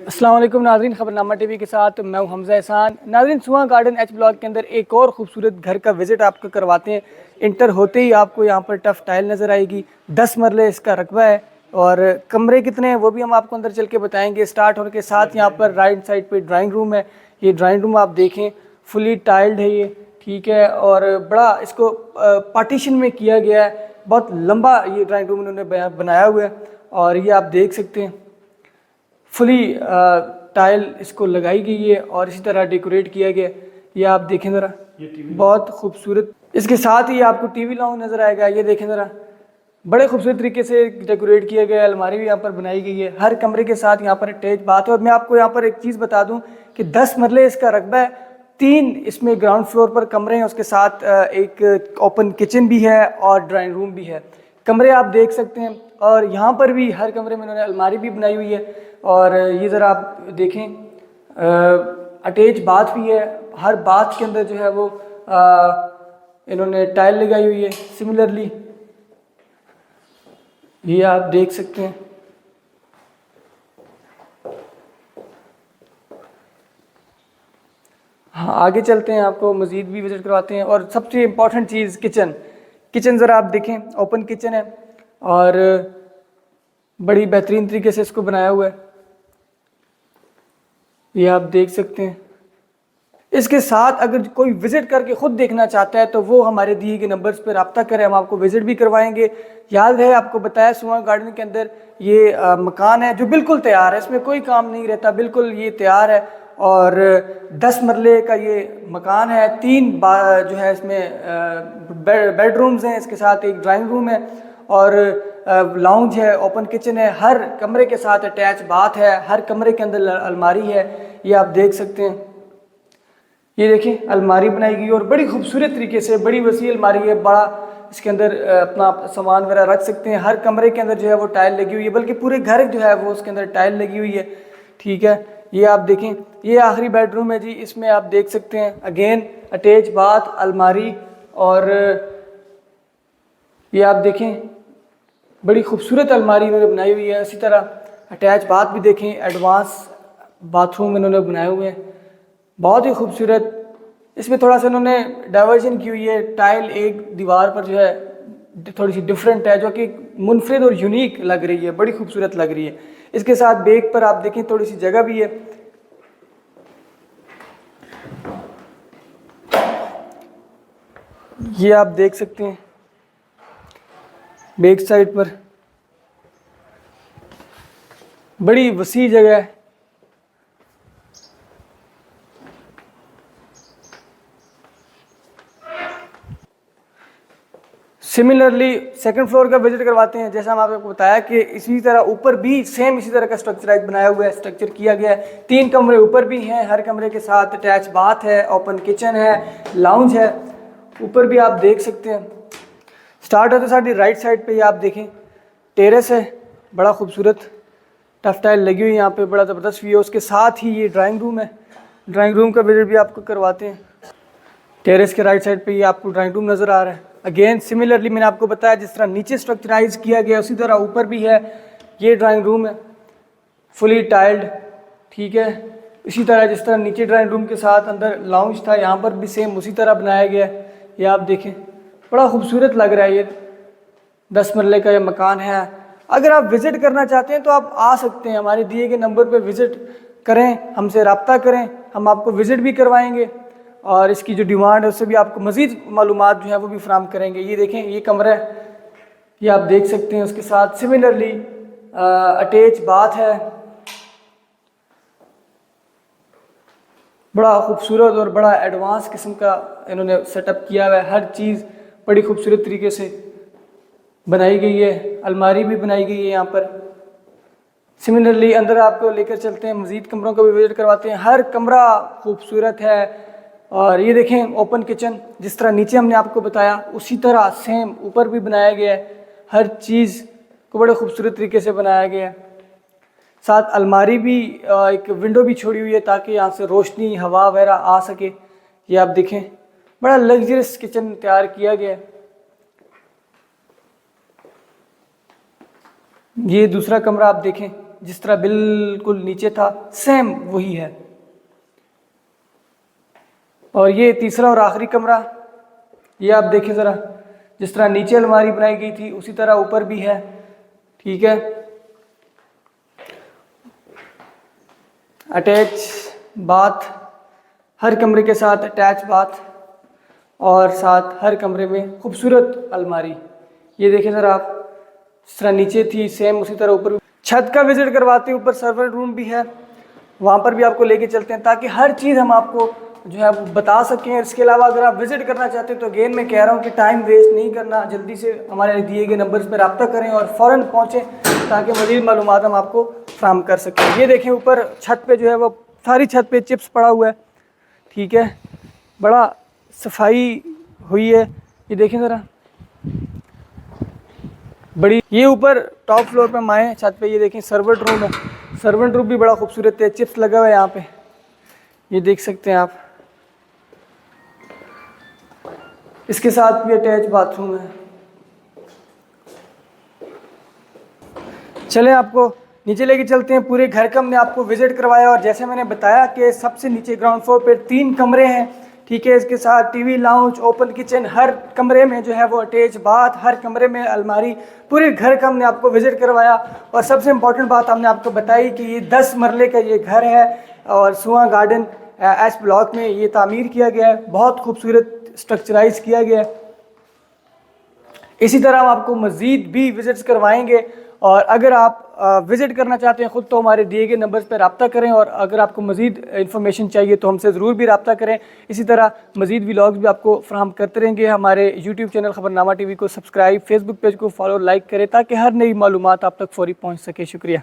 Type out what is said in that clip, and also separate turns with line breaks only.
अस्सलाम वालेकुम नाज़रीन, खबरनामा टीवी के साथ मैं हूं हमज़ा एहसान। नाज़रीन, सुहा गार्डन एच ब्लॉक के अंदर एक और खूबसूरत घर का विज़िट आपको करवाते हैं। इंटर होते ही आपको यहां पर टफ टाइल नज़र आएगी। 10 मरले इसका रकबा है और कमरे कितने हैं वो भी हम आपको अंदर चल के बताएंगे। स्टार्ट होने के साथ यहाँ पर राइट साइड पर ड्राइंग रूम है। ये ड्राइंग रूम आप देखें, फुली टाइल्ड है ये, ठीक है, और बड़ा इसको पार्टीशन में किया गया है। बहुत लंबा ये ड्राइंग रूम इन्होंने बनाया हुआ है और ये आप देख सकते हैं फुली टाइल इसको लगाई गई है और इसी तरह डेकोरेट किया गया। ये आप देखें ज़रा, बहुत खूबसूरत। इसके साथ ही आपको टीवी लाउंज नज़र आएगा। ये देखें ज़रा, बड़े खूबसूरत तरीके से डेकोरेट किया गया है। अलमारी भी यहाँ पर बनाई गई है। हर कमरे के साथ यहाँ पर अटैच बात है। और मैं आपको यहाँ पर एक चीज़ बता दूँ कि 10 मरले इसका रकबा है। 3 इसमें ग्राउंड फ्लोर पर कमरे हैं, उसके साथ एक ओपन किचन भी है और ड्राइंग रूम भी है। कमरे आप देख सकते हैं और यहाँ पर भी हर कमरे में इन्होंने अलमारी भी बनाई हुई है। और ये ज़रा आप देखें, अटैच बाथ भी है। हर बाथ के अंदर जो है वो इन्होंने टाइल लगाई हुई है। सिमिलरली ये आप देख सकते हैं। हाँ, आगे चलते हैं, आपको मज़ीद भी विज़िट करवाते हैं। और सबसे इम्पॉर्टेंट चीज़ किचन ज़रा आप देखें, ओपन किचन है और बड़ी बेहतरीन तरीके से इसको बनाया हुआ है। ये आप देख सकते हैं। इसके साथ अगर कोई विज़िट करके ख़ुद देखना चाहता है तो वो हमारे दिए गए नंबर्स पर रब्ता करें, हम आपको विज़िट भी करवाएंगे। याद है आपको बताया, सुहा गार्डन के अंदर ये मकान है जो बिल्कुल तैयार है, इसमें कोई काम नहीं रहता, बिल्कुल ये तैयार है। और 10 मरले का ये मकान है। 3 जो है इसमें बेडरूम्स हैं, इसके साथ एक ड्राइंग रूम है और लाउंज है, ओपन किचन है। हर कमरे के साथ अटैच बाथ है, हर कमरे के अंदर अलमारी है। ये आप देख सकते हैं। ये देखें, अलमारी बनाई गई और बड़ी खूबसूरत तरीके से, बड़ी वसी अलमारी है। बड़ा इसके अंदर अपना सामान वगैरह रख सकते हैं। हर कमरे के अंदर जो है वो टाइल लगी हुई है, बल्कि पूरे घर जो है वो उसके अंदर टाइल लगी हुई है, ठीक है। ये आप देखें, ये आखिरी बेडरूम है जी। इसमें आप देख सकते हैं अगेन अटैच बाथ, अलमारी और ये आप देखें बड़ी खूबसूरत अलमारी इन्होंने बनाई हुई है। इसी तरह अटैच बाथ भी देखें, एडवांस बाथरूम इन्होंने बनाए हुए हैं, बहुत ही खूबसूरत। इसमें थोड़ा सा इन्होंने डाइवर्जन की हुई है। टाइल एक दीवार पर जो है थोड़ी सी डिफरेंट है, जो कि मुनफरिद और यूनिक लग रही है, बड़ी खूबसूरत लग रही है। इसके साथ बेग पर आप देखें थोड़ी सी जगह भी है। ये आप देख सकते हैं बैक साइड पर बड़ी वसी जगह है। सिमिलरली सेकंड फ्लोर का विजिट करवाते हैं। जैसा हम आपको बताया कि इसी तरह ऊपर भी सेम इसी तरह का स्ट्रक्चराइज बनाया हुआ है, स्ट्रक्चर किया गया है। 3 कमरे ऊपर भी हैं, हर कमरे के साथ अटैच बाथ है, ओपन किचन है, लाउंज है। ऊपर भी आप देख सकते हैं। स्टार्ट होते साथ राइट साइड पे आप देखें टेरेस है, बड़ा खूबसूरत टफ टाइल लगी हुई यहाँ पे, बड़ा ज़बरदस्त व्यू है। उसके साथ ही ये ड्राइंग रूम है, ड्राइंग रूम का विजिट भी आपको करवाते हैं। टेरेस के राइट साइड पे ये आपको ड्राइंग रूम नज़र आ रहा है। अगेन सिमिलरली मैंने आपको बताया जिस तरह नीचे स्ट्रक्चराइज किया गया उसी तरह ऊपर भी है। ये ड्राइंग रूम है, फुली टाइल्ड, ठीक है। इसी तरह जिस तरह नीचे ड्राइंग रूम के साथ अंदर लाउंज था, यहाँ पर भी सेम उसी तरह बनाया गया है। ये आप देखें, बड़ा खूबसूरत लग रहा है। ये 10 मरले का ये मकान है। अगर आप विज़िट करना चाहते हैं तो आप आ सकते हैं, हमारे दिए गए नंबर पर विज़िट करें, हमसे रब्ता करें, हम आपको विज़िट भी करवाएंगे और इसकी जो डिमांड है उससे भी आपको मज़ीद मालूमात जो है वो भी फराहम करेंगे। ये देखें, ये कमरा है, ये आप देख सकते हैं। उसके साथ सिमिलरली अटैच बाथ है, बड़ा खूबसूरत और बड़ा एडवांस किस्म का इन्होंने सेटअप किया हुआ है। हर चीज़ बड़ी खूबसूरत तरीके से बनाई गई है। अलमारी भी बनाई गई है यहाँ पर। सिमिलरली अंदर आपको लेकर चलते हैं, मज़ीद कमरों को भी विजिट करवाते हैं। हर कमरा खूबसूरत है। और ये देखें ओपन किचन, जिस तरह नीचे हमने आपको बताया उसी तरह सेम ऊपर भी बनाया गया है। हर चीज़ को बड़े खूबसूरत तरीके से बनाया गया है। साथ अलमारी भी, एक विंडो भी छोड़ी हुई है ताकि यहाँ से रोशनी हवा वगैरह आ सके। ये आप देखें, बड़ा लग्जरियस किचन तैयार किया गया है। ये दूसरा कमरा आप देखें, जिस तरह बिल्कुल नीचे था सेम वही है। और ये तीसरा और आखिरी कमरा, ये आप देखें ज़रा, जिस तरह नीचे अलमारी बनाई गई थी उसी तरह ऊपर भी है। ठीक है, अटैच बाथ, हर कमरे के साथ अटैच बाथ और साथ हर कमरे में खूबसूरत अलमारी। ये देखें ज़रा आप, जिस तरह नीचे थी सेम उसी तरह ऊपर भी। छत का विजिट करवाते हैं, ऊपर सर्वर रूम भी है, वहाँ पर भी आपको लेके चलते हैं ताकि हर चीज़ हम आपको जो है वो बता सकें। इसके अलावा अगर आप विज़िट करना चाहते हैं तो अगेन मैं कह रहा हूँ कि टाइम वेस्ट नहीं करना, जल्दी से हमारे दिए गए नंबर्स पर रब्ता करें और फ़ौरन पहुँचें ताकि मज़ीद मालूमात हम आपको फ्राहम कर सकें। ये देखें ऊपर छत पे जो है वो सारी छत पे चिप्स पड़ा हुआ है। ठीक है, बड़ा सफाई हुई है। ये देखें ज़रा बड़ी, ये ऊपर टॉप फ्लोर पे माए छत पे, ये देखें सर्वेंट रूम है। सर्वेंट रूम भी बड़ा खूबसूरत है, चिप्स लगा हुआ है यहाँ पे, ये देख सकते हैं आप। इसके साथ भी अटैच बाथरूम है। चलें आपको नीचे लेके चलते हैं। पूरे घर का हमने आपको विजिट करवाया और जैसे मैंने बताया कि सबसे नीचे ग्राउंड फ्लोर पे 3 कमरे हैं। ठीक है, इसके साथ टीवी लाउंज, ओपन किचन, हर कमरे में जो है वो अटैच बाथ, हर कमरे में अलमारी, पूरे घर का हमने आपको विजिट करवाया। और सबसे इम्पोर्टेंट बात हमने आपको बताई कि ये 10 मरले का ये घर है और सुआ गार्डन एच ब्लॉक में ये तामीर किया गया है, बहुत खूबसूरत स्ट्रक्चराइज किया गया है। इसी तरह हम आपको मज़ीद भी विज़िट्स करवाएंगे और अगर आप विज़िट करना चाहते हैं ख़ुद तो हमारे दिए गए नंबर्स पर रब्ता करें और अगर आपको मज़ीद इन्फॉर्मेशन चाहिए तो हमसे ज़रूर भी रब्ता करें। इसी तरह मज़ीद व्लॉग्स भी आपको फ्राहम करते रहेंगे। हमारे यूट्यूब चैनल ख़बरनामा टीवी को सब्सक्राइब, फेसबुक पेज को फॉलो, लाइक करें ताकि हर नई मालूमात आप तक फ़ौरी पहुँच सके। शुक्रिया।